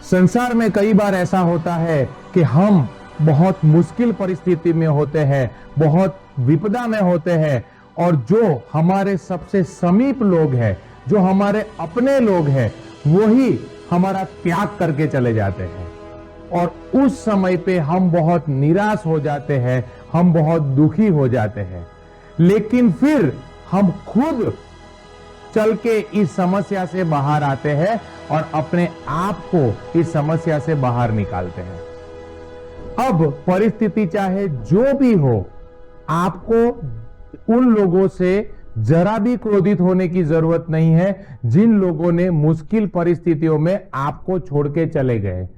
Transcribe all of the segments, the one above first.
संसार में कई बार ऐसा होता है कि हम बहुत मुश्किल परिस्थिति में होते हैं, बहुत विपदा में होते हैं, और जो हमारे सबसे समीप लोग हैं, जो हमारे अपने लोग हैं, वही हमारा त्याग करके चले जाते हैं। और उस समय पे हम बहुत निराश हो जाते हैं, हम बहुत दुखी हो जाते हैं। लेकिन फिर हम खुद चल के इस समस्या से बाहर आते हैं और अपने आप को इस समस्या से बाहर निकालते हैं। अब परिस्थिति चाहे जो भी हो, आपको उन लोगों से जरा भी क्रोधित होने की जरूरत नहीं है जिन लोगों ने मुश्किल परिस्थितियों में आपको छोड़ के चले गए।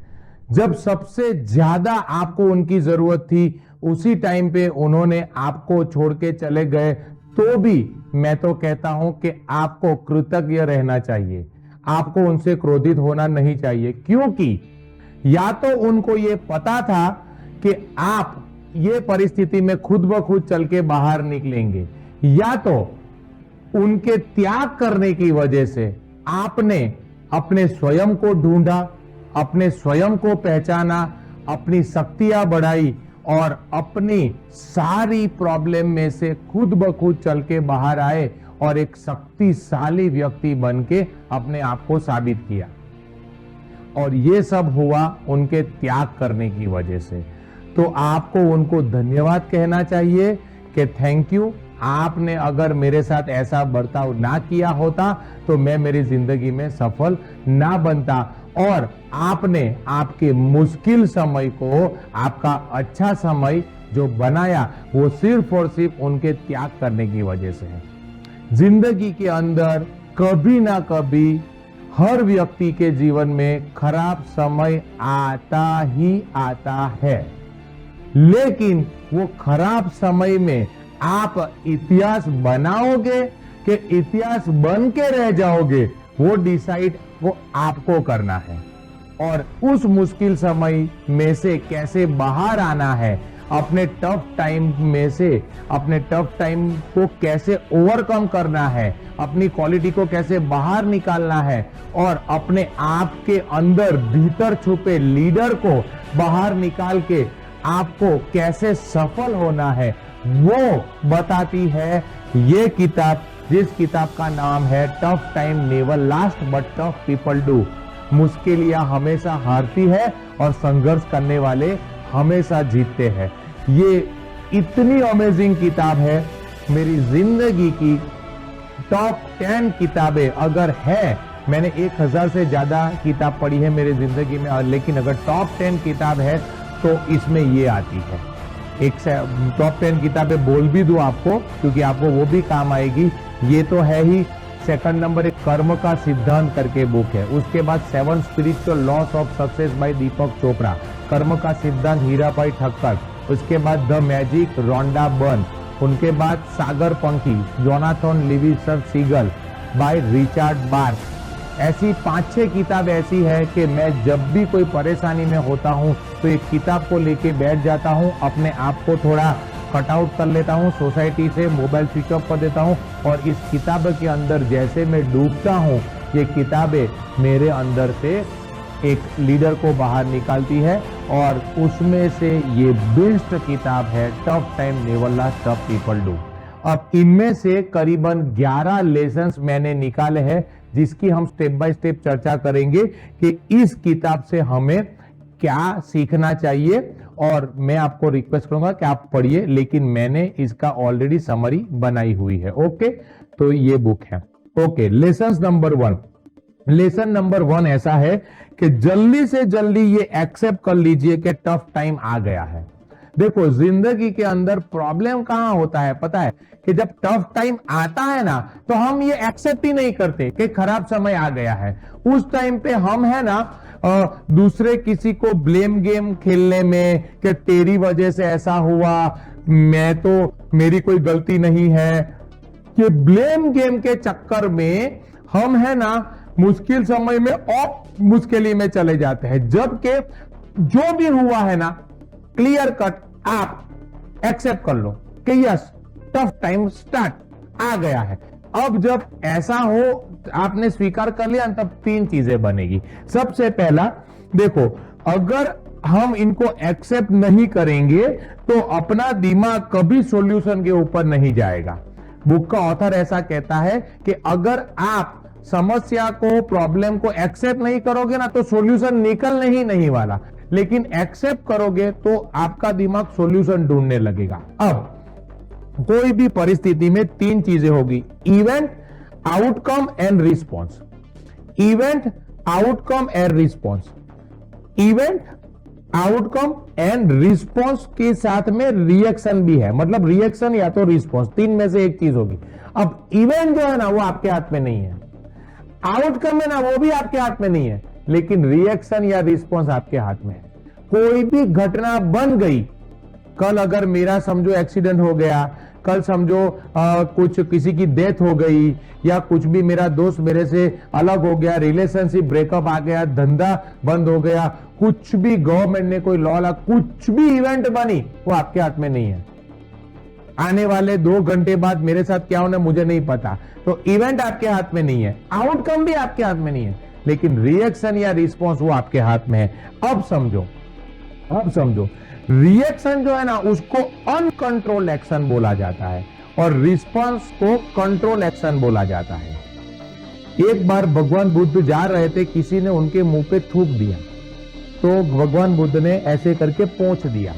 जब सबसे ज्यादा आपको उनकी जरूरत थी, उसी टाइम पे उन्होंने आपको छोड़ के चले गए, तो भी मैं तो कहता हूं कि आपको कृतज्ञ रहना चाहिए, आपको उनसे क्रोधित होना नहीं चाहिए। क्योंकि या तो उनको ये पता था कि आप ये परिस्थिति में खुद ब खुद चल के बाहर निकलेंगे, या तो उनके त्याग करने की वजह से आपने अपने स्वयं को ढूंढा, अपने स्वयं को पहचाना, अपनी शक्तियां बढ़ाई और अपनी सारी प्रॉब्लम में से खुद ब खुद चल के बाहर आए और एक शक्तिशाली व्यक्ति बन के अपने आप को साबित किया। और ये सब हुआ उनके त्याग करने की वजह से। तो आपको उनको धन्यवाद कहना चाहिए कि थैंक यू, आपने अगर मेरे साथ ऐसा बर्ताव ना किया होता तो मैं मेरी जिंदगी में सफल ना बनता। और आपने आपके मुश्किल समय को आपका अच्छा समय जो बनाया, वो सिर्फ और सिर्फ उनके त्याग करने की वजह से है। जिंदगी के अंदर कभी ना कभी हर व्यक्ति के जीवन में खराब समय आता ही आता है, लेकिन वो खराब समय में आप इतिहास बनाओगे कि इतिहास बन के रह जाओगे, वो डिसाइड वो आपको करना है। और उस मुश्किल समय में से कैसे बाहर आना है, अपने टफ टाइम में से अपने टफ टाइम को कैसे ओवरकम करना है, अपनी क्वालिटी को कैसे बाहर निकालना है, और अपने आप के अंदर भीतर छुपे लीडर को बाहर निकाल के आपको कैसे सफल होना है, वो बताती है ये किताब, जिस किताब का नाम है tough time never last but tough people do. मुश्किलियां हमेशा हारती है और संघर्ष करने वाले हमेशा जीतते हैं। ये इतनी अमेजिंग किताब है, मेरी जिंदगी की टॉप 10 किताबें अगर है, मैंने 1000 से ज्यादा किताब पढ़ी है मेरी जिंदगी में, लेकिन अगर टॉप 10 किताब है तो इसमें ये आती है। एक टॉप 10 किताबें बोल भी दूं आपको, क्योंकि आपको वो भी काम आएगी। ये तो है ही। सेकंड नंबर एक कर्म का सिद्धांत करके बुक है। उसके बाद 7 spiritual laws of success by Deepak Chopra, कर्म का सिद्धांत हीराबाई ठक्कर। उसके बाद द मैजिक रोंडा बर्न। उनके बाद Sagar Pankhi Jonathan Livingston Seagull by Richard बार्क। ऐसी 5-6 किताब ऐसी है कि मैं जब भी कोई परेशानी में होता हूं तो एक किताब को लेके बैठ जाता हूं, अपने आप को थोड़ा कट आउट कर लेता हूं, सोसाइटी से मोबाइल स्विच ऑफ कर देता हूं, और इस किताब के अंदर जैसे मैं डूबता हूं, ये किताबें मेरे अंदर से एक लीडर को बाहर निकालती है। और उसमें से ये बेस्ट किताब है tough time never last tough people do. अब इनमें से करीबन 11 लेसन्स मैंने निकाले हैं, जिसकी हम स्टेप बाय स्टेप चर्चा करेंगे कि इस किताब से हमें क्या सीखना चाहिए। और मैं आपको रिक्वेस्ट करूंगा कि आप पढ़िए, लेकिन मैंने इसका ऑलरेडी समरी बनाई हुई है। ओके, तो ये बुक है। Okay, lesson number 1। Lesson number 1 ऐसा है कि जल्दी से जल्दी ये एक्सेप्ट कर लीजिए कि टफ टाइम आ गया है। देखो, जिंदगी के अंदर प्रॉब्लम कहां होता है पता है? कि जब टफ टाइम आता है ना, तो हम ये एक्सेप्ट ही नहीं करते कि खराब समय आ गया है। उस टाइम पे हम है ना दूसरे किसी को ब्लेम गेम खेलने में कि तेरी वजह से ऐसा हुआ, मैं तो, मेरी कोई गलती नहीं है, कि ब्लेम गेम के चक्कर में हम है ना मुश्किल समय में और मुश्किली में चले जाते हैं। जबकि जो भी हुआ है ना, क्लियर कट आप एक्सेप्ट कर लो कि यस, टफ टाइम स्टार्ट आ गया है। अब जब ऐसा हो, आपने स्वीकार कर लिया, तब 3 चीजें बनेगी। सबसे पहला देखो, अगर हम इनको एक्सेप्ट नहीं करेंगे तो अपना दिमाग कभी सॉल्यूशन के ऊपर नहीं जाएगा। बुक का ऑथर ऐसा कहता है कि अगर आप समस्या को, प्रॉब्लम को एक्सेप्ट नहीं करोगे ना तो सॉल्यूशन निकलने ही नहीं वाला, लेकिन एक्सेप्ट करोगे तो आपका दिमाग सॉल्यूशन ढूंढने लगेगा। अब कोई भी परिस्थिति में तीन चीजें होगी: event, outcome and response. Event, outcome and response. Event, outcome and response के साथ में रिएक्शन भी है, मतलब रिएक्शन या तो रिस्पॉन्स, तीन में से एक चीज होगी। अब इवेंट जो है ना वो आपके हाथ में नहीं है, आउटकम है ना वो भी आपके हाथ में नहीं है, लेकिन रिएक्शन या रिस्पॉन्स आपके हाथ में है। कोई भी घटना बन गई, कल अगर मेरा समझो एक्सीडेंट हो गया, कल समझो कुछ किसी की डेथ हो गई, या कुछ भी मेरा दोस्त मेरे से अलग हो गया, रिलेशनशिप ब्रेकअप आ गया, धंधा बंद हो गया, कुछ भी गवर्नमेंट ने कोई लॉ ला, कुछ भी इवेंट बनी, वो आपके हाथ में नहीं है। आने वाले 2 घंटे बाद मेरे साथ क्या होना मुझे नहीं पता, तो इवेंट आपके हाथ में नहीं है, आउटकम भी आपके हाथ में नहीं है, लेकिन रिएक्शन या रिस्पॉन्स वो आपके हाथ में है। अब समझो, रिएक्शन जो है ना उसको अनकंट्रोल एक्शन बोला जाता है और रिस्पॉन्स को कंट्रोल एक्शन बोला जाता है। एक बार भगवान बुद्ध जा रहे थे, किसी ने उनके मुंह पे थूक दिया, तो भगवान बुद्ध ने ऐसे करके पोंछ दिया।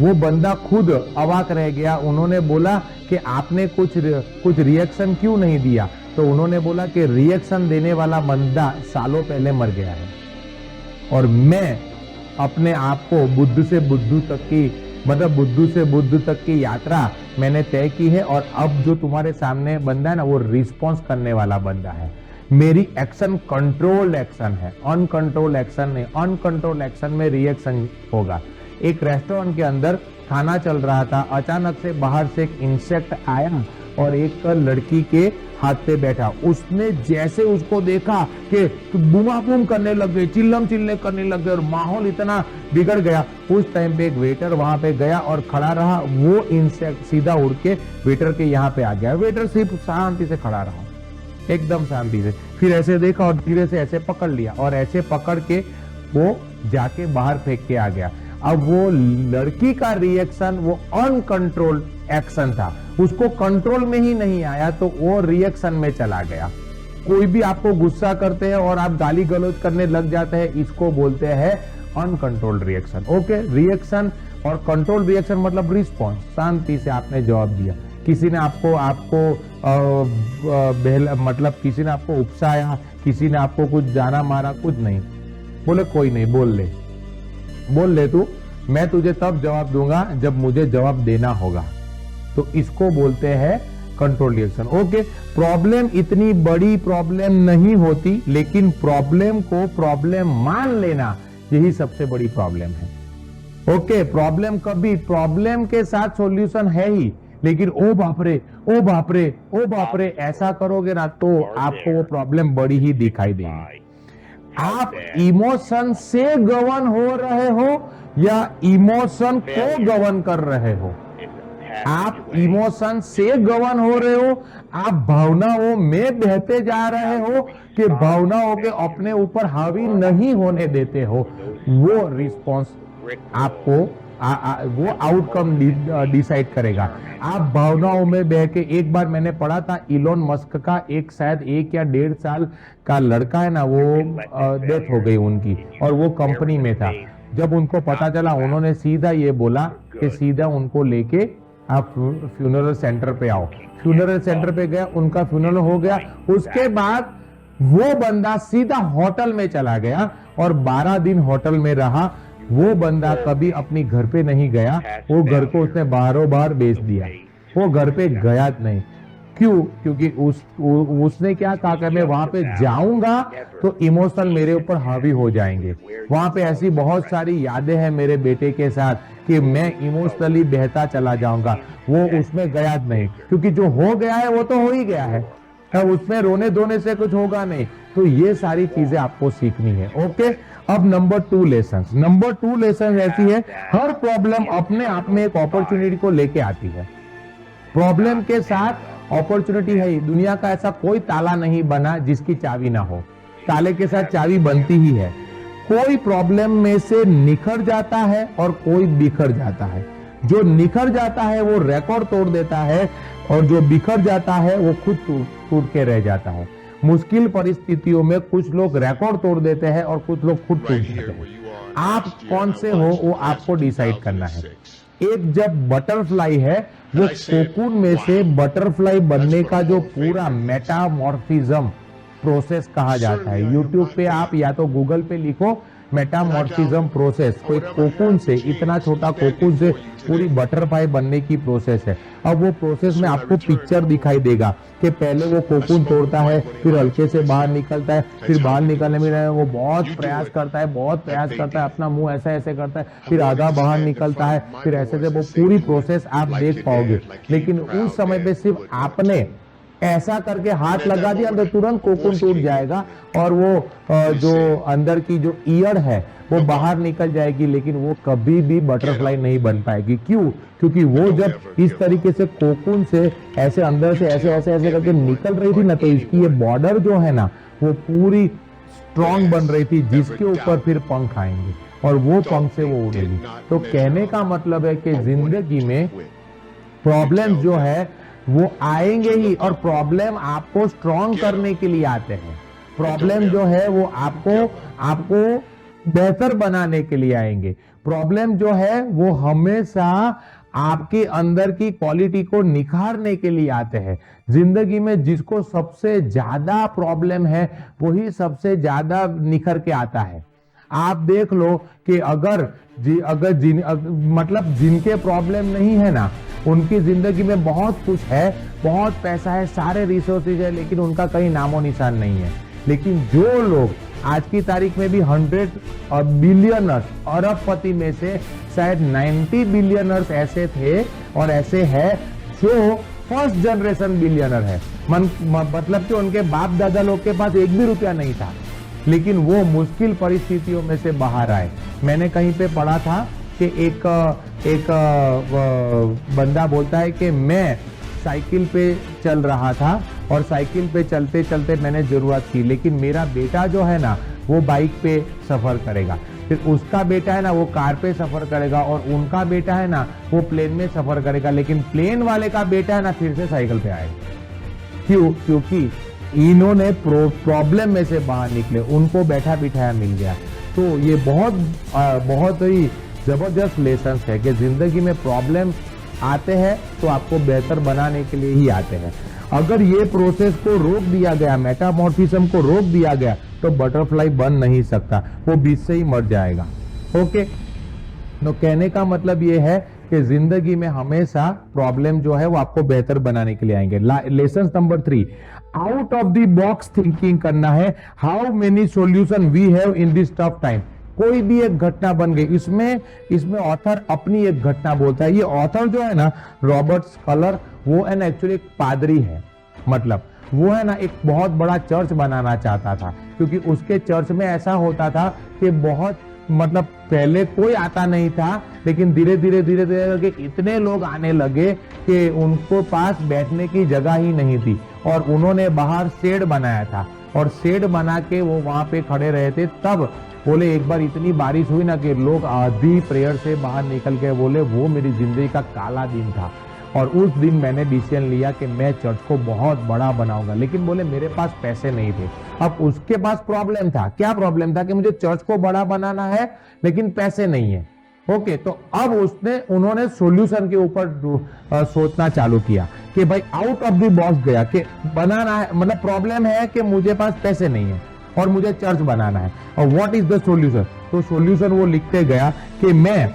वो बंदा खुद अवाक रह गया। उन्होंने बोला कि आपने कुछ रिएक्शन क्यों नहीं दिया? तो उन्होंने बोला कि रिएक्शन देने वाला बंदा सालों पहले मर गया है और मैं अपने आप को बुद्ध से बुद्ध तक की, मतलब बुद्ध से बुद्ध तक की यात्रा मैंने तय की है और अब जो तुम्हारे सामने बंदा है ना वो रिस्पॉन्स करने वाला बंदा है। मेरी एक्शन कंट्रोल्ड एक्शन है, अनकंट्रोल एक्शन नहीं। अनकंट्रोल एक्शन में रिएक्शन होगा। एक रेस्टोरेंट के अंदर खाना चल रहा था, अचानक से बाहर से एक इंसेक्ट आया और एक लड़की के हाथ पे बैठा। उसने जैसे उसको देखा कि बूमाबूम करने लग गए, चिल्लम चिल्ले करने लग गए और माहौल इतना बिगड़ गया। उस टाइम पे एक वेटर वहां पे गया और खड़ा रहा। वो इंसेक्ट सीधा उड़ के वेटर के यहाँ पे आ गया। वेटर सिर्फ शांति से खड़ा रहा, एकदम शांति से। फिर ऐसे देखा और धीरे से ऐसे पकड़ लिया और ऐसे पकड़ के वो जाके बाहर फेंक के आ गया। अब वो लड़की का रिएक्शन वो अनकंट्रोल्ड एक्शन था, उसको कंट्रोल में ही नहीं आया तो वो रिएक्शन में चला गया। कोई भी आपको गुस्सा करते हैं और आप गाली गलौज करने लग जाते हैं, इसको बोलते हैं अनकंट्रोल्ड रिएक्शन। ओके, रिएक्शन और कंट्रोल रिएक्शन मतलब रिस्पॉन्स, शांति से आपने जवाब दिया। किसी ने आपको मतलब किसी ने आपको उकसाया, किसी ने आपको कुछ जाना मारा, कुछ नहीं, बोले कोई नहीं, बोल ले तू, मैं तुझे तब जवाब दूंगा जब मुझे जवाब देना होगा। तो इसको बोलते हैं कंट्रोल रिएक्शन। ओके, प्रॉब्लम इतनी बड़ी प्रॉब्लम नहीं होती, लेकिन प्रॉब्लम को प्रॉब्लम मान लेना यही सबसे बड़ी प्रॉब्लम है। ओके, प्रॉब्लम के साथ सॉल्यूशन है ही, लेकिन ओ बाप रे ऐसा करोगे ना तो आपको वो प्रॉब्लम बड़ी ही दिखाई देगी। आप इमोशन से गवर्न हो रहे हो या इमोशन को गवर्न कर रहे हो? आप इमोशन से गवर्न हो रहे हो, आप भावनाओं में बहते जा रहे हो कि भावनाओं के अपने ऊपर हावी नहीं होने देते हो। वो रिस्पॉन्स आपको वो आउटकम डिसाइड करेगा। आप भावनाओं में बह के, एक बार मैंने पढ़ा था इलोन मस्क का एक शायद 1 या 1.5 साल का लड़का है ना, वो डेथ हो गई उनकी और वो कंपनी में था। जब उनको पता चला, उन्होंने सीधा ये बोला कि सीधा उनको लेके आप फ्यूनरल सेंटर पे आओ। फ्यूनरल सेंटर पे गया, उनका फ्यूनरल हो गया। उसके बाद वो बंदा सीधा होटल में चला गया और 12 दिन होटल में रहा। वो बंदा कभी अपनी घर पे नहीं गया, वो घर को उसने बाहरों बाहर बेच दिया, वो घर पे गया नहीं। क्यों? क्योंकि उसने क्या कहा कि मैं वहां पे जाऊंगा तो इमोशनल मेरे ऊपर हावी हो जाएंगे। वहां पे ऐसी बहुत सारी यादें हैं मेरे बेटे के साथ कि मैं इमोशनली बहता चला जाऊंगा। वो उसमें गया नहीं, क्योंकि जो हो गया है वो तो हो ही गया है, उसमें रोने धोने से कुछ होगा नहीं। तो ये सारी चीजें आपको सीखनी है। ओके, अब नंबर 2 लेसन ऐसी है, हर प्रॉब्लम अपने आप में एक अपॉर्चुनिटी को लेके आती है। प्रॉब्लम के साथ अपॉर्चुनिटी है ही। दुनिया का ऐसा कोई ताला नहीं बना जिसकी चाबी ना हो, ताले के साथ चाबी बनती ही है। कोई प्रॉब्लम में से निखर जाता है और कोई बिखर जाता है। जो निखर जाता है वो रिकॉर्ड तोड़ देता है और जो बिखर जाता है वो खुद टूट के रह जाता है। मुश्किल परिस्थितियों में कुछ लोग रिकॉर्ड तोड़ देते हैं और कुछ लोग खुद टूट जाते हैं। आप कौन से हो वो आपको डिसाइड करना है। एक जब बटरफ्लाई है वो कोकून में से बटरफ्लाई बनने का जो पूरा मेटामॉर्फिज्म प्रोसेस कहा जाता है। यूट्यूब पे आप या तो गूगल पे लिखो मेटामॉर्फिज्म प्रोसेस, कोई कोकून से, इतना छोटा कोकून से पूरी बटरफ्लाई बनने की प्रोसेस है। अब वो प्रोसेस में आपको पिक्चर दिखाई देगा कि पहले वो कोकून तोड़ता है, फिर हल्के से बाहर निकलता है, फिर बाहर निकलने में वो बहुत प्रयास करता है, अपना मुंह ऐसे ऐसे करता है, फिर आधा बाहर निकलता है, फिर ऐसे से वो पूरी प्रोसेस आप देख पाओगे। लेकिन उस समय पे सिर्फ आपने ऐसा करके हाथ लगा दिया तो तुरंत कोकून टूट जाएगा और वो जो अंदर की जो ईयड़ है वो बाहर निकल जाएगी, लेकिन वो कभी भी बटरफ्लाई नहीं बन पाएगी। क्यों? क्योंकि वो जब इस तरीके से कोकून से ऐसे अंदर से ऐसे ऐसे ऐसे करके निकल रही थी ना, तो इसकी ये बॉर्डर जो है ना वो पूरी स्ट्रॉन्ग बन रही थी, जिसके ऊपर फिर पंख आएंगे और वो पंख से वो उड़ेगी। तो कहने का मतलब है कि जिंदगी में प्रॉब्लम जो है वो आएंगे ही, और प्रॉब्लम आपको स्ट्रॉन्ग करने के लिए आते हैं। प्रॉब्लम जो है वो आपको बेहतर बनाने के लिए आएंगे। प्रॉब्लम जो है वो हमेशा आपके अंदर की क्वालिटी को निखारने के लिए आते हैं। जिंदगी में जिसको सबसे ज्यादा प्रॉब्लम है वही सबसे ज्यादा निखर के आता है। आप देख लो कि अगर जिनके प्रॉब्लम नहीं है ना, उनकी जिंदगी में बहुत कुछ है, बहुत पैसा है, सारे रिसोर्सेज है, लेकिन उनका कहीं नामो निशान नहीं है। लेकिन जो लोग आज की तारीख में भी 100 बिलियनर्स, अरबपति में से शायद 90 बिलियनर्स ऐसे थे और ऐसे है जो फर्स्ट जनरेशन बिलियनर है, मतलब कि उनके बाप दादा लोग के पास एक भी रुपया नहीं था, लेकिन वो मुश्किल परिस्थितियों में से बाहर आए। मैंने कहीं पे पढ़ा था कि एक बंदा बोलता है कि मैं साइकिल पे चल रहा था और साइकिल पे चलते चलते मैंने जरूरत की, लेकिन मेरा बेटा जो है ना वो बाइक पे सफर करेगा, फिर उसका बेटा है ना वो कार पे सफर करेगा, और उनका बेटा है ना वो प्लेन में सफर करेगा, लेकिन प्लेन वाले का बेटा है ना फिर से साइकिल पे आएगा। क्यों? क्योंकि इन्होंने प्रॉब्लम में से बाहर निकले, उनको बैठा बिठाया मिल गया। तो ये बहुत ही जबरदस्त लेसन है कि जिंदगी में प्रॉब्लम आते हैं तो आपको बेहतर बनाने के लिए ही आते हैं। अगर ये प्रोसेस को रोक दिया गया, मेटामॉर्फिज्म को रोक दिया गया, तो बटरफ्लाई बन नहीं सकता, वो बीच से ही मर जाएगा। ओके, तो कहने का मतलब ये है कि जिंदगी में हमेशा प्रॉब्लम जो है वो आपको बेहतर बनाने के लिए आएंगे। Lesson number 3, out of the box thinking करना है। How many solution we have in this tough time. कोई भी एक घटना बन गई, इसमें ऑथर अपनी एक घटना बोलता है। ये ऑथर जो है ना रॉबर्ट स्कलर, वो है ना एक्चुअली एक पादरी है, मतलब वो है ना एक बहुत बड़ा चर्च बनाना चाहता था, क्योंकि उसके चर्च में ऐसा होता था कि बहुत मतलब पहले कोई आता नहीं था, लेकिन धीरे धीरे करके इतने लोग आने लगे कि उनको पास बैठने की जगह ही नहीं थी, और उन्होंने बाहर शेड बनाया था, और शेड बना के वो वहां पे खड़े रहे थे। तब बोले एक बार इतनी बारिश हुई ना कि लोग आधी प्रेयर से बाहर निकल के बोले वो मेरी जिंदगी का काला दिन था, और उस दिन मैंने डिसीजन लिया कि मैं चर्च को बहुत बड़ा बनाऊंगा। लेकिन बोले मेरे पास पैसे नहीं थे। अब उसके पास प्रॉब्लम था, क्या प्रॉब्लम था कि मुझे चर्च को बड़ा बनाना है लेकिन पैसे नहीं है। ओके, तो अब उन्होंने सॉल्यूशन के ऊपर सोचना चालू किया कि भाई आउट ऑफ द बॉक्स गया कि बनाना है, मतलब प्रॉब्लम है कि मुझे पास पैसे नहीं है और मुझे चर्च बनाना है, और व्हाट इज द सॉल्यूशन। तो सॉल्यूशन वो लिखते गया कि मैं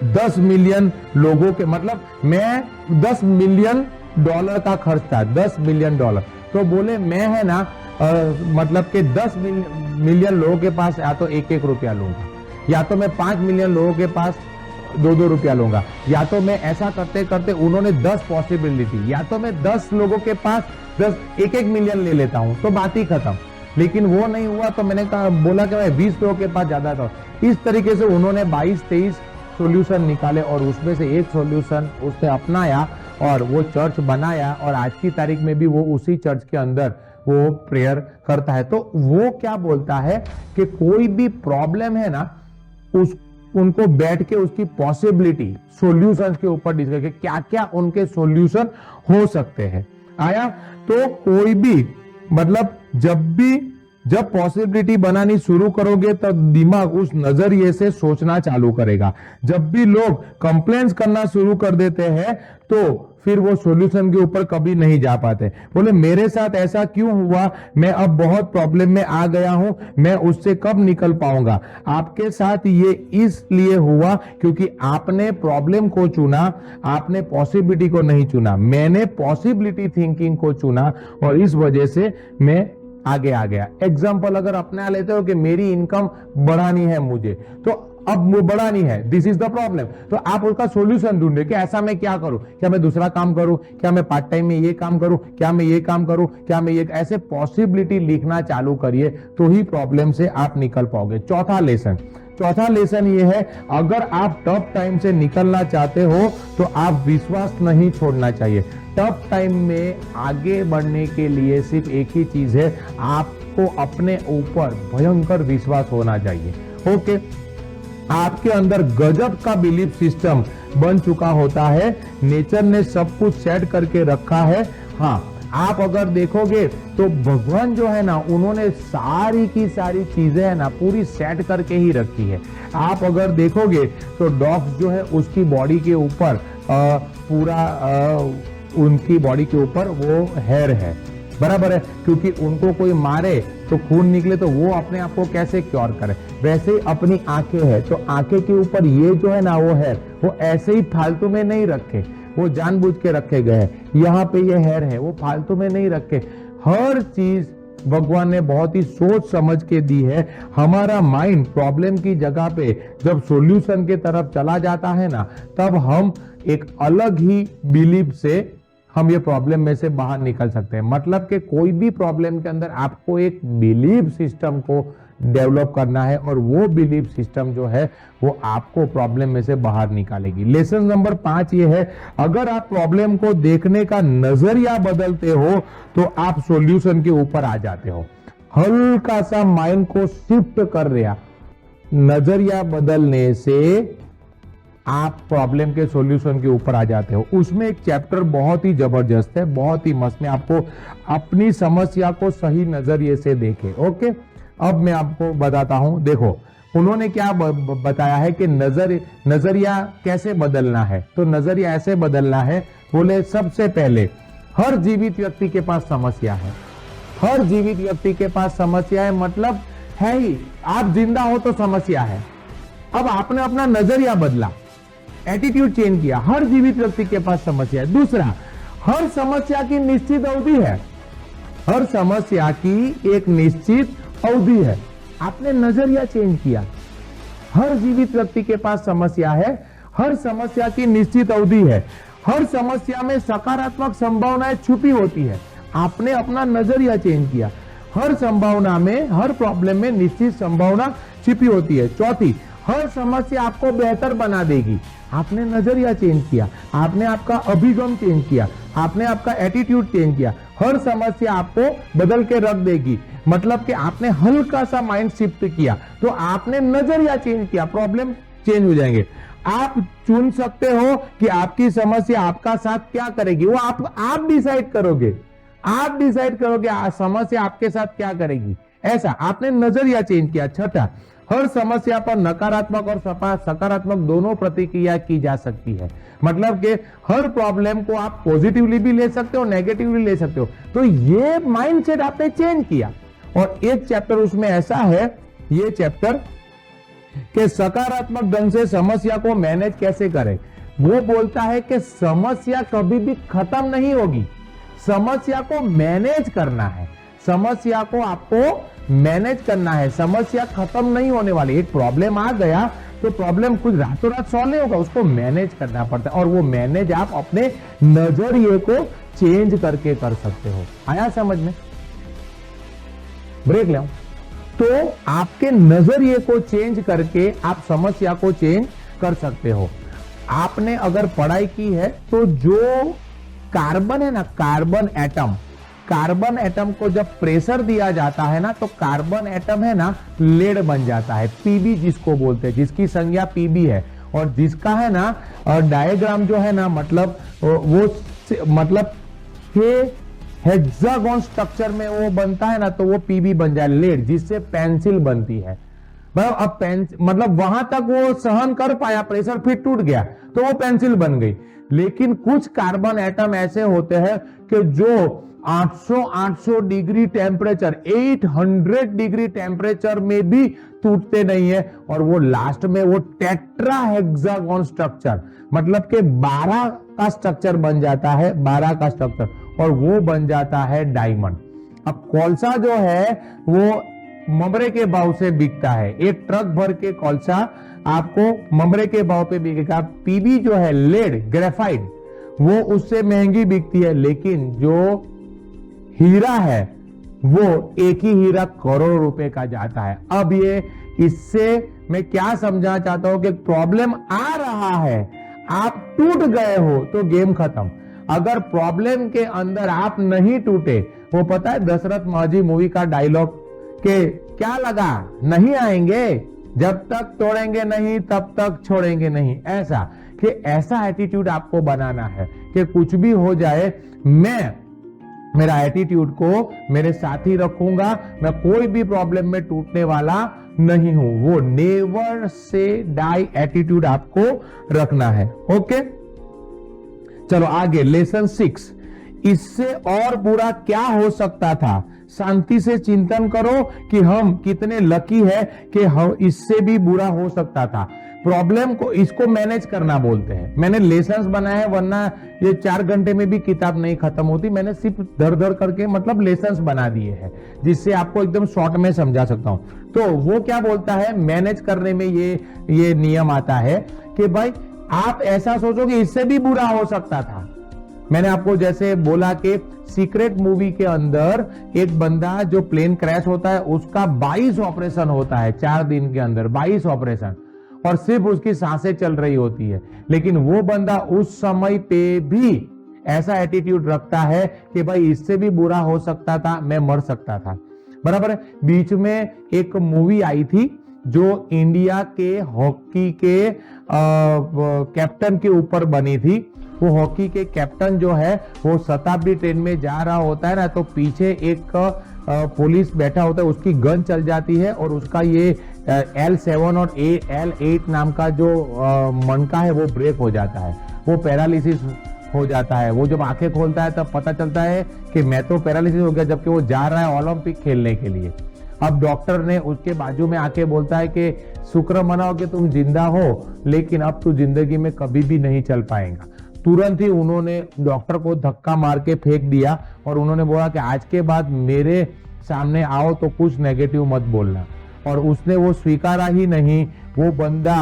10 मिलियन लोगों के, मतलब मैं 10 मिलियन डॉलर का खर्च था, 10 मिलियन डॉलर। तो बोले मैं है ना मतलब कि 10 मिलियन लोगों के पास या तो 1-1 रुपया लूंगा, या तो मैं 5 मिलियन लोगों के पास 2-2 रुपया लूंगा, या तो मैं ऐसा करते करते उन्होंने 10 पॉसिबिलिटी, या तो मैं 10 लोगों के पास 1-1 मिलियन ले लेता हूं, तो बात ही खत्म। लेकिन वो नहीं हुआ, तो मैंने बोला कि मैं 20 लोगों के पास ज्यादा था। इस तरीके से उन्होंने 22-23 सॉल्यूशन निकाले, और उसमें से एक सॉल्यूशन उसने अपनाया और वो चर्च बनाया, और आज की तारीख में भी वो उसी चर्च के अंदर वो प्रेयर करता है। तो वो क्या बोलता है कि कोई भी प्रॉब्लम है ना, उनको बैठ के उसकी पॉसिबिलिटी सॉल्यूशंस के ऊपर डिस्कस करके क्या क्या उनके सॉल्यूशन हो सकते हैं। आया? तो कोई भी मतलब जब पॉसिबिलिटी बनानी शुरू करोगे तब दिमाग उस नजरिए से सोचना चालू करेगा। जब भी लोग कंप्लेंट्स करना शुरू कर देते हैं तो फिर वो सॉल्यूशन के ऊपर कभी नहीं जा पाते। बोले मेरे साथ ऐसा क्यों हुआ, मैं अब बहुत प्रॉब्लम में आ गया हूं, मैं उससे कब निकल पाऊंगा। आपके साथ ये इसलिए हुआ क्योंकि आपने प्रॉब्लम को चुना, आपने पॉसिबिलिटी को नहीं चुना। मैंने पॉसिबिलिटी थिंकिंग को चुना और इस वजह से मैं आगे आ गया। एग्जाम्पल अगर अपना लेते हो कि मेरी इनकम बढ़ानी है मुझे, तो अब वो बढ़ानी है, दिस इज द प्रॉब्लम, तो आप उसका सॉल्यूशन ढूंढे कि ऐसा मैं क्या करूं, क्या मैं दूसरा काम करूं, क्या मैं पार्ट टाइम में ये काम करूं, क्या मैं ये काम करूं, क्या मैं ये, ऐसे पॉसिबिलिटी लिखना चालू करिए तो ही प्रॉब्लम से आप निकल पाओगे। चौथा लेसन ये है, अगर आप टफ टाइम से निकलना चाहते हो तो आप विश्वास नहीं छोड़ना चाहिए। टफ टाइम में आगे बढ़ने के लिए सिर्फ एक ही चीज है, आपको अपने ऊपर भयंकर विश्वास होना चाहिए। ओके, आपके अंदर गजब का बिलीफ सिस्टम बन चुका होता है, नेचर ने सब कुछ सेट करके रखा है। हाँ, आप अगर देखोगे तो भगवान जो है ना, उन्होंने सारी की सारी चीजें है ना पूरी सेट करके ही रखी है। आप अगर देखोगे तो डॉग्स जो है उसकी बॉडी के ऊपर उनकी बॉडी के ऊपर वो हेयर है, बराबर है, क्योंकि उनको कोई मारे तो खून निकले तो वो अपने आप को कैसे क्योर करे। वैसे ही अपनी आंखें है तो आंखें के ऊपर ये जो है ना वो हेयर, वो ऐसे ही फालतू में नहीं रखे, वो जानबूझ के रखे गए हैं। यहाँ पे ये हेयर है, वो फालतू में नहीं रखे। हर चीज भगवान ने बहुत ही सोच समझ के दी है। हमारा माइंड प्रॉब्लम की जगह पे जब सॉल्यूशन के तरफ चला जाता है ना, तब हम एक अलग ही बिलीफ से हम ये प्रॉब्लम में से बाहर निकल सकते हैं। मतलब कि कोई भी प्रॉब्लम के अंदर आपको एक बिलीफ सिस्टम को डेवलप करना है और वो बिलीफ सिस्टम जो है वो आपको प्रॉब्लम में से बाहर निकालेगी। लेसन नंबर 5 ये है, अगर आप प्रॉब्लम को देखने का नजरिया बदलते हो तो आप सॉल्यूशन के ऊपर आ जाते हो। हल्का सा माइंड को शिफ्ट कर रहा, नजरिया बदलने से आप प्रॉब्लम के सॉल्यूशन के ऊपर आ जाते हो। उसमें एक चैप्टर बहुत ही जबरदस्त है, बहुत ही मस्त, में आपको अपनी समस्या को सही नजरिए से देखे। ओके, अब मैं आपको बताता हूं। देखो उन्होंने क्या बताया है कि नजरिया कैसे बदलना है। तो नजरिया ऐसे बदलना है, बोले सबसे पहले हर जीवित व्यक्ति के पास समस्या है। हर जीवित व्यक्ति के पास समस्या है, मतलब है ही, आप जिंदा हो तो समस्या है। अब आपने अपना नजरिया बदला, एटीट्यूड चेंज किया, हर जीवित व्यक्ति के पास समस्या है। दूसरा, हर समस्या की निश्चित अवधि है। हर समस्या की एक निश्चित अवधि है, आपने नजरिया चेंज किया। हर जीवित व्यक्ति के पास समस्या है, हर समस्या की निश्चित अवधि है, हर समस्या में सकारात्मक संभावनाएं छुपी होती है, आपने अपना नजरिया चेंज किया। हर संभावना में, हर प्रॉब्लम में निश्चित संभावना छिपी होती है। चौथी, हर समस्या आपको बेहतर बना देगी, आपने नजरिया चेंज किया, आपने आपका अभिगम चेंज किया, आपने आपका एटीट्यूड चेंज किया। हर समस्या आपको बदल के रख देगी, मतलब कि आपने हल्का सा माइंड शिफ्ट किया तो आपने नजरिया चेंज किया, प्रॉब्लम चेंज हो जाएंगे। आप चुन सकते हो कि आपकी समस्या आपका साथ क्या करेगी, वो आप डिसाइड करोगे। आप डिसाइड करोगे समस्या आपके साथ क्या करेगी, ऐसा आपने नजरिया चेंज किया। छठा, हर समस्या पर नकारात्मक और सकारात्मक दोनों प्रतिक्रिया की जा सकती है, मतलब कि हर प्रॉब्लम को आप पॉजिटिवली भी ले सकते हो, नेगेटिवली ले सकते हो। तो ये माइंडसेट आपने चेंज किया। और एक चैप्टर उसमें ऐसा है, ये चैप्टर कि सकारात्मक ढंग से समस्या को मैनेज कैसे करें। वो बोलता है कि समस्या कभी भी खत्म नहीं होगी, समस्या को मैनेज करना है, समस्या को आपको मैनेज करना है, समस्या खत्म नहीं होने वाली। एक प्रॉब्लम आ गया तो प्रॉब्लम कुछ रातों रात सॉल्व नहीं होगा, उसको मैनेज करना पड़ता है, और वो मैनेज आप अपने नजरिए को चेंज करके कर सकते हो। आया समझ में? ब्रेक ले। तो आपके नजरिए को चेंज करके आप समस्या को चेंज कर सकते हो। आपने अगर पढ़ाई की है तो जो कार्बन है ना, कार्बन एटम, कार्बन एटम को जब प्रेशर दिया जाता है ना, तो कार्बन एटम है ना लेड बन जाता है, पीबी जिसको बोलते हैं, जिसकी संज्ञा पीबी है, और जिसका है ना डायग्राम जो है ना, मतलब वो मतलब हेक्सागोन स्ट्रक्चर में वो बनता है ना, तो वो पीबी बन जाए, लेड, जिससे पेंसिल बनती है। अब मतलब वहां तक वो सहन कर पाया प्रेशर, फिर टूट गया तो वो पेंसिल बन गई। लेकिन कुछ कार्बन एटम ऐसे होते हैं कि जो 800 डिग्री टेम्परेचर, 800 डिग्री टेम्परेचर में भी टूटते नहीं है, और वो लास्ट में वो टेट्राहेक्सागोन स्ट्रक्चर, मतलब कि 12 का स्ट्रक्चर बन जाता है, 12 का स्ट्रक्चर, और वो बन जाता है डायमंड। अब कोलसा जो है वो ममरे के भाव से बिकता है, एक ट्रक भर के कोलसा आपको ममरे के भाव पे बिकेगा। पीबी जो है लेड, ग्रेफाइट, वो उससे महंगी बिकती है, लेकिन जो हीरा है वो एक ही हीरा करोड़ों रुपए का जाता है। अब ये इससे मैं क्या समझना चाहता हूं कि प्रॉब्लम आ रहा है, आप टूट गए हो तो गेम खत्म। अगर प्रॉब्लम के अंदर आप नहीं टूटे, वो पता है दशरथ मांझी मूवी का डायलॉग कि क्या लगा नहीं आएंगे, जब तक तोड़ेंगे नहीं तब तक छोड़ेंगे नहीं, ऐसा कि ऐसा एटीट्यूड आपको बनाना है कि कुछ भी हो जाए, मैं मेरा एटीट्यूड को मेरे साथ ही रखूंगा, मैं कोई भी प्रॉब्लम में टूटने वाला नहीं हूं। वो नेवर से डाई एटीट्यूड आपको रखना है। ओके, चलो आगे, लेसन 6, इससे और बुरा क्या हो सकता था। शांति से चिंतन करो कि हम कितने लकी है कि हम, इससे भी बुरा हो सकता था। प्रॉब्लम को, इसको मैनेज करना बोलते हैं। मैंने लेसन्स बनाए हैं, वरना ये 4 घंटे में भी किताब नहीं खत्म होती। मैंने सिर्फ धर धर करके मतलब लेसन्स बना दिए हैं, जिससे आपको एकदम शॉर्ट में समझा सकता हूं। तो वो क्या बोलता है, मैनेज करने में ये नियम आता है कि भाई आप ऐसा सोचो कि इससे भी बुरा हो सकता था। मैंने आपको जैसे बोला कि सीक्रेट मूवी के अंदर एक बंदा जो प्लेन क्रैश होता है, उसका 22 ऑपरेशन होता है 4 दिन के अंदर, 22 ऑपरेशन, और सिर्फ उसकी सांसें चल रही होती है। लेकिन वो बंदा उस समय पे भी ऐसा एटीट्यूड रखता है कि भाई इससे भी बुरा हो सकता था, मैं मर सकता था। बराबर है। बीच में एक मूवी आई थी जो इंडिया के हॉकी के कैप्टन के ऊपर बनी थी। वो हॉकी के कैप्टन जो है वो शताब्दी ट्रेन में जा रहा होता है ना, तो पीछे एक पुलिस बैठा होता है, उसकी गन चल जाती है और उसका ये L7 और L8 नाम का जो मनका है वो ब्रेक हो जाता है, वो पैरालिसिस हो जाता है। वो जब आंखें खोलता है तब पता चलता है कि मैं तो पैरालिसिस हो गया, जबकि वो जा रहा है ओलंपिक खेलने के लिए। अब डॉक्टर ने उसके बाजू में आके बोलता है कि शुक्र मनाओ कि तुम जिंदा हो, लेकिन अब तू जिंदगी में कभी भी नहीं चल पाएगा। तुरंत ही उन्होंने डॉक्टर को धक्का मार के फेंक दिया और उन्होंने बोला कि आज के बाद मेरे सामने आओ तो कुछ नेगेटिव मत बोलना। और उसने वो स्वीकारा ही नहीं। वो बंदा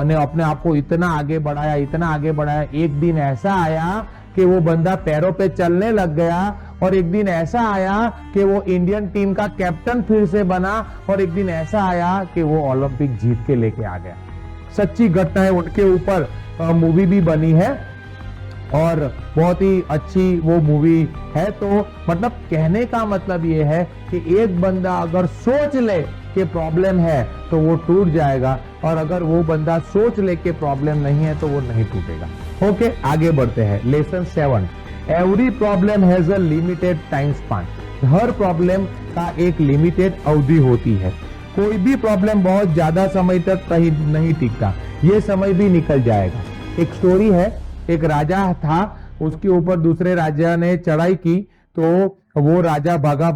ने अपने आप को इतना आगे बढ़ाया, इतना आगे बढ़ाया। एक दिन ऐसा आया कि वो बंदा पैरों पे चलने लग गया, और एक दिन ऐसा आया कि वो इंडियन टीम का कैप्टन फिर से बना, और एक दिन ऐसा आया कि वो ओलंपिक जीत के लेके आ गया। सच्ची घटना है, उनके ऊपर मूवी भी बनी है और बहुत ही अच्छी वो मूवी है। तो मतलब कहने का मतलब ये है कि एक बंदा अगर सोच ले कि प्रॉब्लम है तो वो टूट जाएगा, और अगर वो बंदा सोच ले कि प्रॉब्लम नहीं है तो वो नहीं टूटेगा। ओके, आगे बढ़ते हैं। Lesson 7, every problem has a limited time span. Her problem का एक लिमिटेड अवधि होती है। कोई भी प्रॉब्लम बहुत ज्यादा समय तक नहीं टिकता, ये समय भी निकल जाएगा। एक स्टोरी है, एक राजा था, उसके ऊपर दूसरे राजा ने चढ़ाई की, तो वो राजा भागा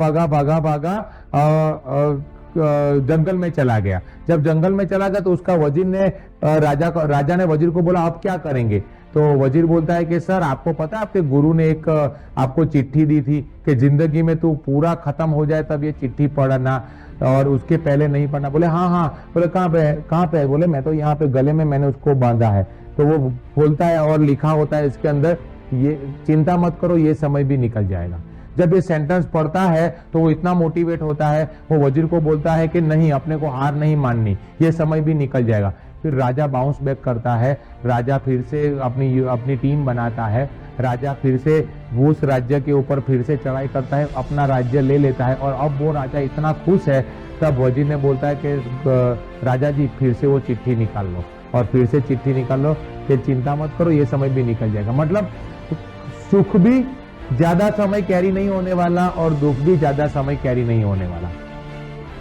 जंगल में चला गया। जब जंगल में चला गया तो उसका वजीर ने राजा ने वजीर को बोला अब क्या करेंगे। तो वजीर बोलता है कि सर आपको पता है आपके गुरु ने एक आपको चिट्ठी दी थी कि जिंदगी में तू पूरा खत्म हो जाए तब ये चिट्ठी पढ़ना, और उसके पहले नहीं पढ़ना। बोले हाँ। बोले कहाँ पे है? बोले मैं तो यहाँ पे गले में मैंने उसको बांधा है। तो वो बोलता है और लिखा होता है इसके अंदर, ये चिंता मत करो ये समय भी निकल जाएगा। जब ये सेंटेंस पढ़ता है तो वो इतना मोटिवेट होता है, वो वजीर को बोलता है कि नहीं, अपने को हार नहीं माननी, ये समय भी निकल जाएगा। फिर राजा बाउंस बैक करता है, राजा फिर से अपनी टीम बनाता है, राजा फिर से उस राज्य के ऊपर फिर से चढ़ाई करता है, अपना राज्य ले लेता है। और अब वो राजा इतना खुश है, तब वजीर ने बोलता है कि राजा जी फिर से वो चिट्ठी निकाल लो, और फिर से चिट्ठी निकाल लो कि चिंता मत करो, ये समय भी निकल जाएगा। मतलब सुख भी ज्यादा समय कैरी नहीं होने वाला और दुख भी ज्यादा समय कैरी नहीं होने वाला,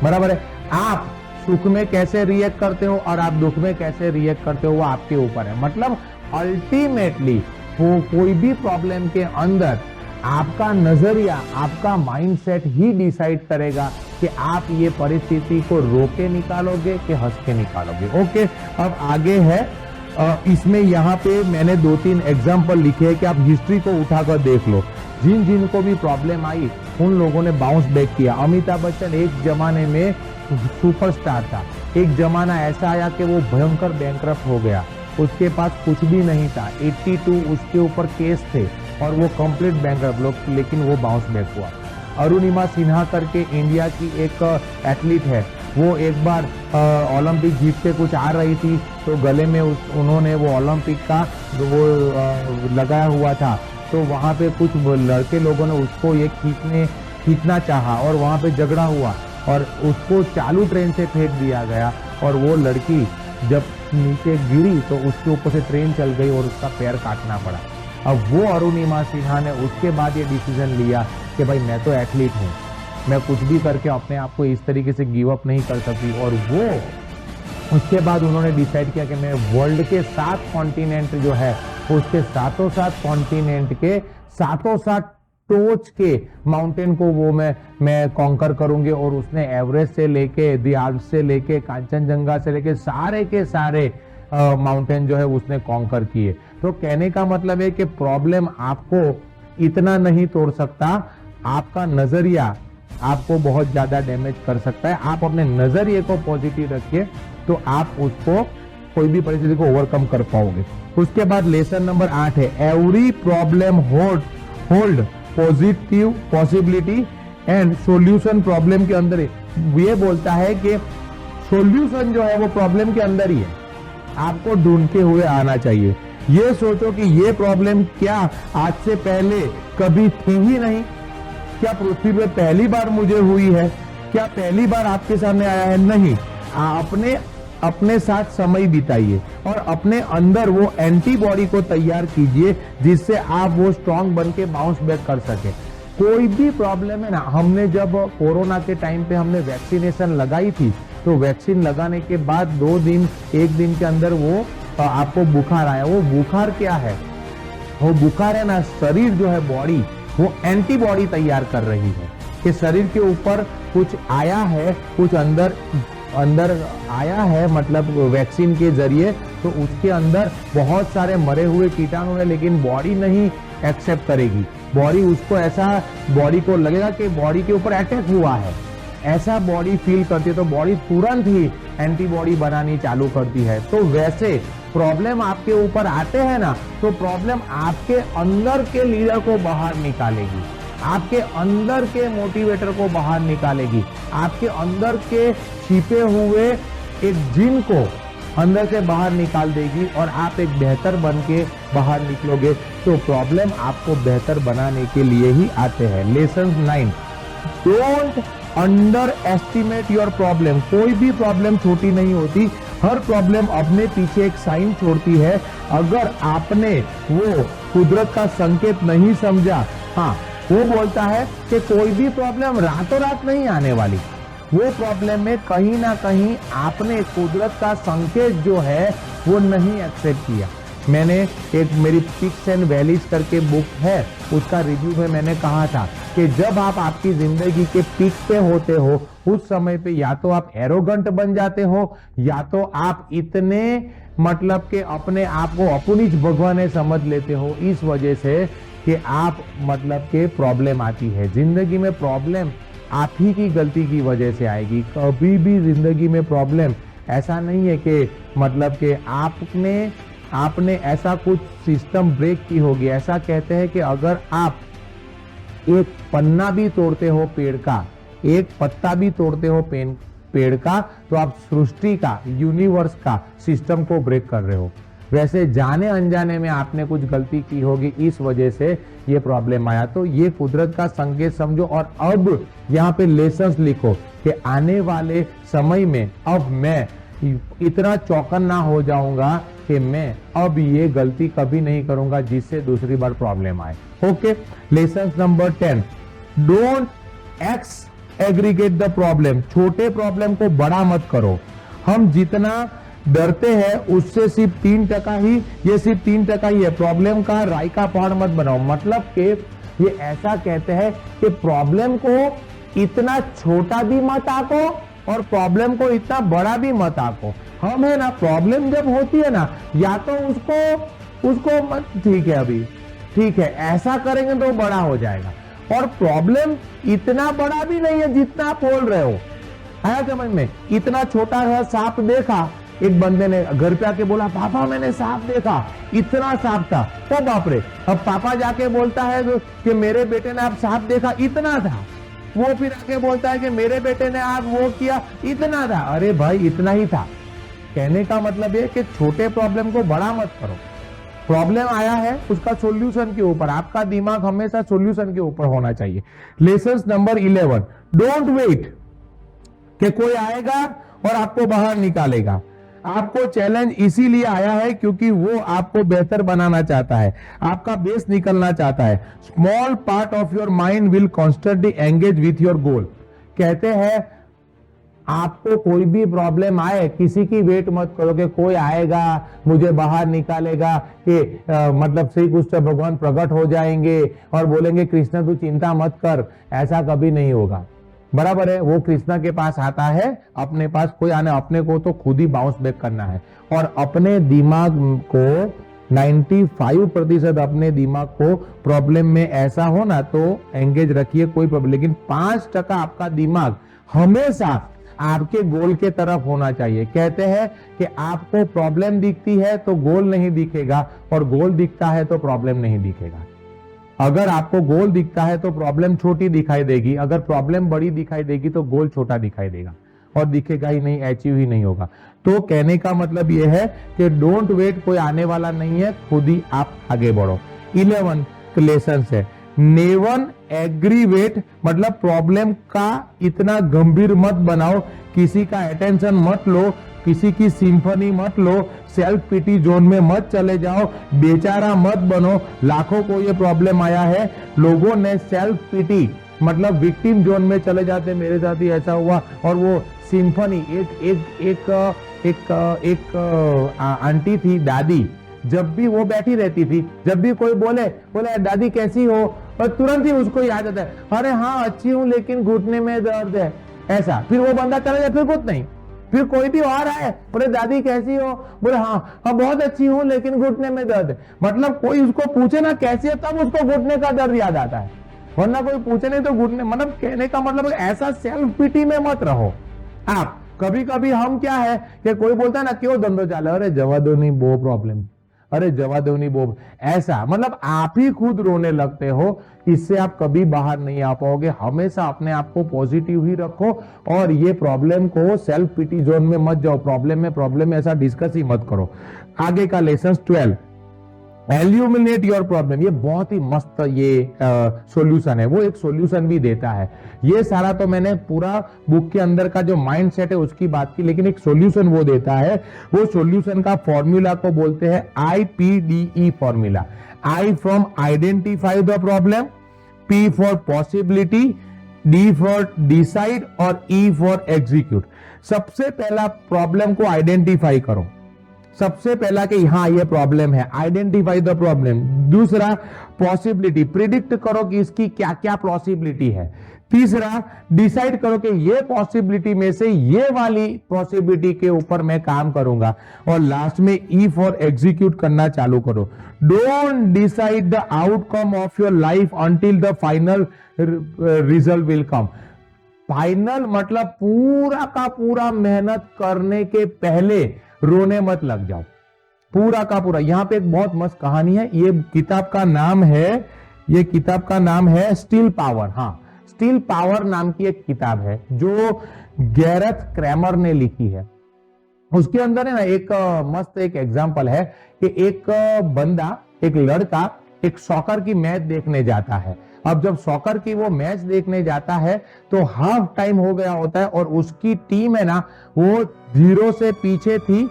बराबर है। आप सुख में कैसे रिएक्ट करते हो और आप दुख में कैसे रिएक्ट करते हो वो आपके ऊपर है। मतलब अल्टीमेटली वो कोई भी प्रॉब्लम के अंदर आपका नजरिया, आपका माइंडसेट ही डिसाइड करेगा कि आप ये परिस्थिति को रोक के निकालोगे कि हंस के निकालोगे। ओके, अब आगे है, इसमें यहाँ पे मैंने 2-3 एग्जाम्पल लिखे हैं कि आप हिस्ट्री को उठाकर देख लो। जिन जिन को भी प्रॉब्लम आई उन लोगों ने बाउंस बैक किया। अमिताभ बच्चन एक जमाने में सुपरस्टार था, एक जमाना ऐसा आया कि वो भयंकर बैंकरप्ट हो गया, उसके पास कुछ भी नहीं था, 82 उसके ऊपर केस थे और वो कंप्लीट बैंकरप्ट, लेकिन वो बाउंस बैक हुआ। अरुणिमा सिन्हा करके इंडिया की एक एथलीट है, वो एक बार ओलंपिक जीत के कुछ आ रही थी तो गले में उन्होंने वो ओलंपिक का वो लगाया हुआ था, तो वहाँ पे कुछ लड़के लोगों ने उसको ये खींचना चाहा और वहाँ पे झगड़ा हुआ और उसको चालू ट्रेन से फेंक दिया गया और वो लड़की जब नीचे गिरी तो उसके ऊपर से ट्रेन चल गई और उसका पैर काटना पड़ा। अब वो अरुणिमा सिन्हा ने उसके बाद ये डिसीजन लिया कि भाई मैं तो एथलीट हूँ, मैं कुछ भी करके अपने आप को इस तरीके से गिव अप नहीं कर सकती, और वो उसके बाद उन्होंने डिसाइड किया कि मैं वर्ल्ड के 7 कॉन्टिनेंट जो है उसके सातों 7 कॉन्टिनेंट के सातों 7 टोच के माउंटेन को वो मैं कॉन्कर करूंगी। और उसने एवरेस्ट से लेके, द आल्प्स से लेके, कांचनजंगा से लेके सारे के सारे माउंटेन जो है उसने कॉन्कर किए। तो कहने का मतलब है कि प्रॉब्लम आपको इतना नहीं तोड़ सकता, आपका नजरिया आपको बहुत ज्यादा डैमेज कर सकता है। आप अपने नजरिए को पॉजिटिव रखिए तो आप उसको कोई भी परिस्थिति को ओवरकम कर पाओगे। उसके बाद लेसन नंबर 8 है, every problem hold positive possibility and solution problem के अंदर है। ये बोलता है कि सॉल्यूशन जो है वो प्रॉब्लम के अंदर ही है, आपको ढूंढते हुए आना चाहिए। ये सोचो कि ये प्रॉब्लम क्या आज से पहले कभी थी ही नहीं, क्या पृथ्वी पे पहली बार मुझे हुई है, क्या पहली बार आपके सामने आया है? नहीं। अपने साथ समय बिताइए और अपने अंदर वो एंटीबॉडी को तैयार कीजिए जिससे आप वो स्ट्रांग बन के बाउंस बैक कर सके। कोई भी प्रॉब्लम है ना, हमने जब कोरोना के टाइम पे हमने वैक्सीनेशन लगाई थी तो वैक्सीन लगाने के बाद 2 दिन 1 दिन के अंदर वो आपको बुखार आया। वो बुखार क्या है? वो बुखार है ना, शरीर जो है बॉडी वो एंटीबॉडी तैयार कर रही है कि शरीर के ऊपर कुछ आया है, कुछ अंदर आया है, मतलब वैक्सीन के जरिए, तो उसके अंदर बहुत सारे मरे हुए कीटाणु है लेकिन बॉडी नहीं एक्सेप्ट करेगी। बॉडी उसको ऐसा, बॉडी को लगेगा कि बॉडी के ऊपर अटैक हुआ है, ऐसा बॉडी फील करती है तो बॉडी तुरंत ही एंटीबॉडी बनानी चालू करती है। तो वैसे प्रॉब्लम आपके ऊपर आते हैं ना, तो प्रॉब्लम आपके अंदर के लीडर को बाहर निकालेगी, आपके अंदर के मोटिवेटर को बाहर निकालेगी, आपके अंदर के छिपे हुए एक जिन को अंदर से बाहर निकाल देगी और आप एक बेहतर बन के बाहर निकलोगे। तो प्रॉब्लम आपको बेहतर बनाने के लिए ही आते हैं। Lesson 9, don't under estimate your problem. कोई भी प्रॉब्लम छोटी नहीं होती, हर प्रॉब्लम अपने पीछे एक साइन छोड़ती है। अगर आपने वो कुदरत का संकेत नहीं समझा, हाँ वो बोलता है कि कोई भी प्रॉब्लम रातों रात नहीं आने वाली, वो प्रॉब्लम में कहीं ना कहीं आपने कुदरत का संकेत जो है वो नहीं एक्सेप्ट किया। मैंने एक मेरी पिक्स एंड वैलीज करके बुक है, उसका रिव्यू में मैंने कहा था कि जब आप आपकी जिंदगी के पीक पे होते हो उस समय पे या तो आप एरोगेंट बन जाते हो या तो आप इतने मतलब के अपने आप को अपुनिज भगवान समझ लेते हो, इस वजह से कि आप मतलब के प्रॉब्लम आती है। जिंदगी में प्रॉब्लम आप ही की गलती की वजह से आएगी। कभी भी जिंदगी में प्रॉब्लम ऐसा नहीं है कि मतलब कि आपने ऐसा कुछ सिस्टम ब्रेक की होगी। ऐसा कहते हैं कि अगर आप एक पन्ना भी तोड़ते हो पेड़ का, एक पत्ता भी तोड़ते हो पेड़ का, तो आप सृष्टि का, यूनिवर्स का सिस्टम को ब्रेक कर रहे हो। वैसे जाने अनजाने में आपने कुछ गलती की होगी, इस वजह से ये प्रॉब्लम आया। तो ये कुदरत का संकेत समझो और अब यहाँ पे लेसन्स लिखो कि आने वाले समय में अब मैं इतना चौकन्ना हो जाऊंगा कि मैं अब ये गलती कभी नहीं करूंगा जिससे दूसरी बार प्रॉब्लम आए। Okay, lesson number 10, don't x aggregate the problem. छोटे प्रॉब्लम को बड़ा मत करो। हम जितना डरते हैं उससे सिर्फ 3% ही, ये सिर्फ 3% ही है। प्रॉब्लम का राय का पहाड़ मत बनाओ। मतलब कि ये ऐसा कहते हैं कि प्रॉब्लम को इतना छोटा भी मत आको और प्रॉब्लम को इतना बड़ा भी मत आको। हम है ना, प्रॉब्लम जब होती है ना, या तो उसको मत, ठीक है अभी ठीक है, ऐसा करेंगे तो बड़ा हो जाएगा। और प्रॉब्लम इतना बड़ा भी नहीं है जितना आप बोल रहे हो। आया समझ में? इतना छोटा सा सांप देखा, एक बंदे ने घर पे आके बोला पापा मैंने सांप देखा, इतना सांप था। ओ बाप रे। अब पापा जाके बोलता है कि मेरे बेटे ने आप सांप देखा, इतना था। वो फिर आके बोलता है कि मेरे बेटे ने आप वो किया, इतना था। अरे भाई इतना ही था। कहने का मतलब ये कि छोटे प्रॉब्लम को बड़ा मत करो। प्रॉब्लम आया है उसका सॉल्यूशन के ऊपर, आपका दिमाग हमेशा सॉल्यूशन के ऊपर होना चाहिए। लेसन नंबर 11, डोंट वेट कि कोई आएगा और आपको बाहर निकालेगा। आपको चैलेंज इसीलिए आया है क्योंकि वो आपको बेहतर बनाना चाहता है, आपका बेस निकलना चाहता है। Small part of your mind will constantly engage with your goal. कहते हैं आपको कोई भी प्रॉब्लम आए, किसी की वेट मत करो कि कोई आएगा मुझे बाहर निकालेगा, कि मतलब श्री कृष्ण भगवान प्रकट हो जाएंगे और बोलेंगे कृष्ण तू चिंता मत कर। ऐसा कभी नहीं होगा। बराबर है, वो कृष्णा के पास आता है, अपने पास कोई आने, अपने को तो खुद ही बाउंस बैक करना है। और अपने दिमाग को 95% अपने दिमाग को प्रॉब्लम में ऐसा हो ना तो एंगेज रखिए, कोई प्रॉब्लम। लेकिन 5% आपका दिमाग हमेशा आपके गोल के तरफ होना चाहिए। कहते हैं कि आपको प्रॉब्लम दिखती है तो गोल नहीं दिखेगा, और गोल दिखता है तो प्रॉब्लम नहीं दिखेगा। अगर आपको गोल दिखता है तो प्रॉब्लम छोटी दिखाई देगी, अगर प्रॉब्लम बड़ी दिखाई देगी तो गोल छोटा दिखाई देगा और दिखेगा ही नहीं, अचीव ही नहीं होगा। तो कहने का मतलब यह है कि डोंट वेट, कोई आने वाला नहीं है, खुद ही आप आगे बढ़ो। 11 लेसन है, नेवर एग्रीवेट, मतलब प्रॉब्लम का इतना गंभीर मत बनाओ, किसी का अटेंशन मत लो, किसी की सिंफनी मत लो, सेल्फ पिटी जोन में मत चले जाओ, बेचारा मत बनो। लाखों को ये प्रॉब्लम आया है, लोगों ने सेल्फ पिटी मतलब विक्टिम जोन में चले जाते, मेरे साथ ही ऐसा हुआ। और वो सिंफनी, एक आंटी थी, दादी, जब भी वो बैठी रहती थी, जब भी कोई बोले दादी कैसी हो, और तुरंत ही उसको याद आता है अरे हाँ अच्छी हूं लेकिन घुटने में दर्द है, ऐसा। फिर वो बंदा चला जाए, फिर कुछ नहीं। फिर कोई भी आ रहा है, बोले दादी कैसी हो, बोले हाँ बहुत अच्छी हूं लेकिन घुटने में दर्द है। मतलब कोई उसको पूछे ना कैसी है, तब उसको घुटने का दर्द याद आता है, वरना कोई पूछे नहीं तो घुटने। मतलब कहने का मतलब ऐसा सेल्फ पिटी में मत रहो आप। कभी कभी हम क्या है कि कोई बोलता है ना क्यों धंधो चाले, अरे जवा दो नहीं वो प्रॉब्लम, अरे जवा दो नहीं वो, ऐसा मतलब आप ही खुद रोने लगते हो। इससे आप कभी बाहर नहीं आ पाओगे। हमेशा अपने आप को पॉजिटिव ही रखो और ये प्रॉब्लम को सेल्फ पिटी जोन में मत जाओ। प्रॉब्लम में ऐसा डिस्कस ही मत करो। आगे का लेसन 12, एल्यूमिनेट योर प्रॉब्लम। ये बहुत ही मस्त ये सॉल्यूशन है, वो एक सॉल्यूशन भी देता है। ये सारा तो मैंने पूरा बुक के अंदर का जो माइंड सेट है उसकी बात की, लेकिन एक सॉल्यूशन वो देता है। वो सॉल्यूशन का फॉर्मूला को बोलते हैं IPDE formula. I from identify the problem, P for possibility, D for decide और E फॉर एग्जीक्यूट। सबसे पहला प्रॉब्लम को आइडेंटिफाई करो, सबसे पहला कि हाँ ये प्रॉब्लम है, आइडेंटिफाई द प्रॉब्लम। दूसरा पॉसिबिलिटी, प्रिडिक्ट करो कि इसकी क्या क्या पॉसिबिलिटी है। तीसरा डिसाइड करो कि ये पॉसिबिलिटी में से ये वाली पॉसिबिलिटी के ऊपर मैं काम करूंगा। और लास्ट में ई फॉर एग्जीक्यूट करना चालू करो। Don't decide the outcome of your life until the final result will come. Final मतलब पूरा का पूरा मेहनत करने के पहले रोने मत लग जाओ, पूरा का पूरा। यहां पे एक बहुत मस्त कहानी है। ये किताब का नाम है स्टील पावर। हाँ, स्टील पावर नाम की एक किताब है जो गैरेथ क्रैमर ने लिखी है। उसके अंदर है ना एक मस्त एक एग्जांपल है कि एक बंदा, एक लड़का एक सॉकर की मैच देखने जाता है। अब जब सॉकर की वो मैच देखने जाता है तो हाफ टाइम हो गया होता है और उसकी टीम है ना वो 0 से पीछे थी,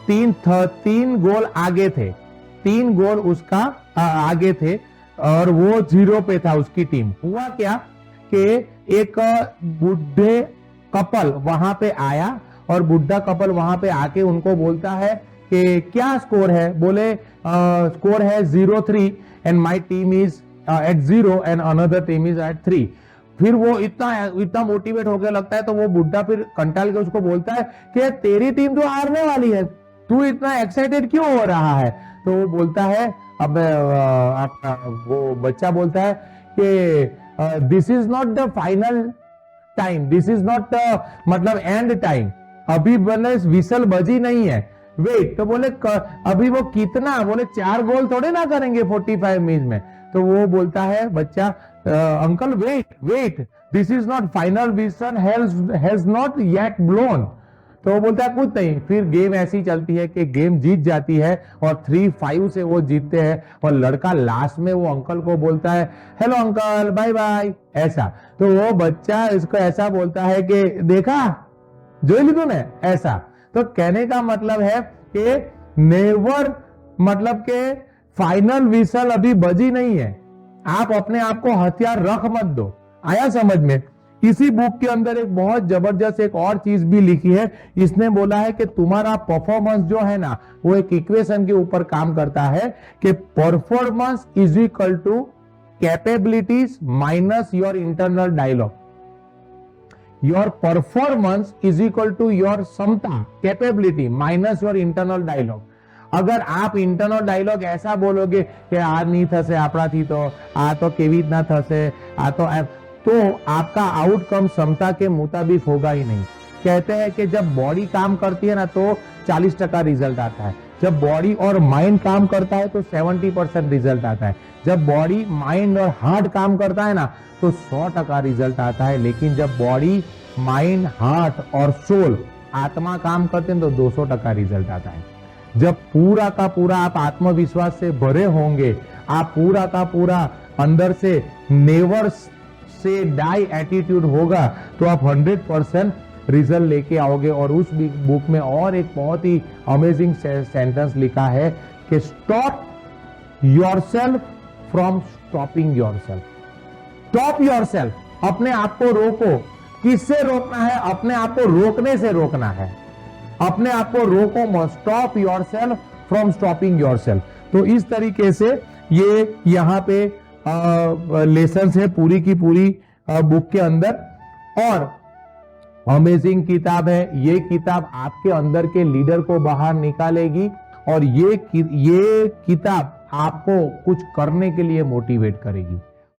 तीन गोल आगे थे, 3 गोल उसका आगे थे और वो 0 पे था उसकी टीम। हुआ क्या कि एक बुढ़े कपल वहां पे आया और बुढ़ा कपल वहां पे आके उनको बोलता है कि क्या स्कोर है। बोले स्कोर है 0-3 and my team is at 0 and another team is at 3। फिर वो इतना मोटिवेट हो गया लगता है, तो वो बुढ़ा फिर कंटाल के उसको बोलता है कि तेरी टीम तो हारने वाली है, तू इतना एक्साइटेड क्यों हो रहा है। तो वो बोलता है, अब वो बच्चा बोलता है कि this is not the final time, this is not मतलब एंड टाइम, अभी बोले विसल बजी नहीं है, वेट। तो बोले अभी वो कितना, बोले 4 गोल थोड़े ना करेंगे 45 मिनट में। तो वो बोलता है बच्चा, uncle wait, this is not final whistle has not yet blown. तो वो बोलता है कुछ नहीं। फिर गेम ऐसी चलती है कि गेम जीत जाती है और 3-5 से वो जीतते हैं और लड़का लास्ट में वो अंकल को बोलता है हेलो अंकल बाय बाय, ऐसा। तो वो बच्चा इसको ऐसा बोलता है कि देखा जो ली तूने, ऐसा। तो कहने का मतलब है कि नेवर, मतलब के फाइनल विसल अभी बजी नहीं है, आप अपने आप को हथियार रख मत दो। आया समझ में। इसी बुक के अंदर एक बहुत जबरदस्त एक और चीज भी लिखी है। इसने बोला है कि तुम्हारा परफॉर्मेंस जो है ना वो एक इक्वेशन के ऊपर काम करता है कि performance is equal to capabilities minus your internal dialogue. Your performance is equal to your क्षमता, capability minus your internal dialogue. अगर आप इंटरनल डायलॉग ऐसा बोलोगे कि आ नहीं थसे આપણાથી तो केवी ना थसे तो आपका आउटकम क्षमता के मुताबिक होगा ही नहीं। कहते हैं कि जब बॉडी काम करती है ना तो 40% रिजल्ट आता है, जब बॉडी और माइंड काम करता है तो 70% रिजल्ट आता है, जब बॉडी माइंड और हार्ट काम करता है ना तो 100% रिजल्ट आता है। लेकिन जब बॉडी माइंड हार्ट और सोल आत्मा काम करते हैं तो 200% रिजल्ट आता है। जब पूरा का पूरा आप आत्मविश्वास से भरे होंगे, आप पूरा का पूरा अंदर से नेवर से डाई एटीट्यूड होगा तो आप 100% रिजल्ट लेके आओगे। और उस बुक में और एक बहुत ही अमेजिंग सेंटेंस लिखा है कि stop yourself from stopping yourself. Stop yourself, अपने आप को रोको। किससे रोकना है? अपने आप को रोकने से रोकना है। अपने आप को रोको मत, stop yourself from stopping yourself. तो इस तरीके से ये यहाँ पे लेसन है पूरी की पूरी बुक के अंदर। और अमेजिंग किताब है ये। किताब आपके अंदर के लीडर को बाहर निकालेगी और ये किताब आपको कुछ करने के लिए मोटिवेट करेगी।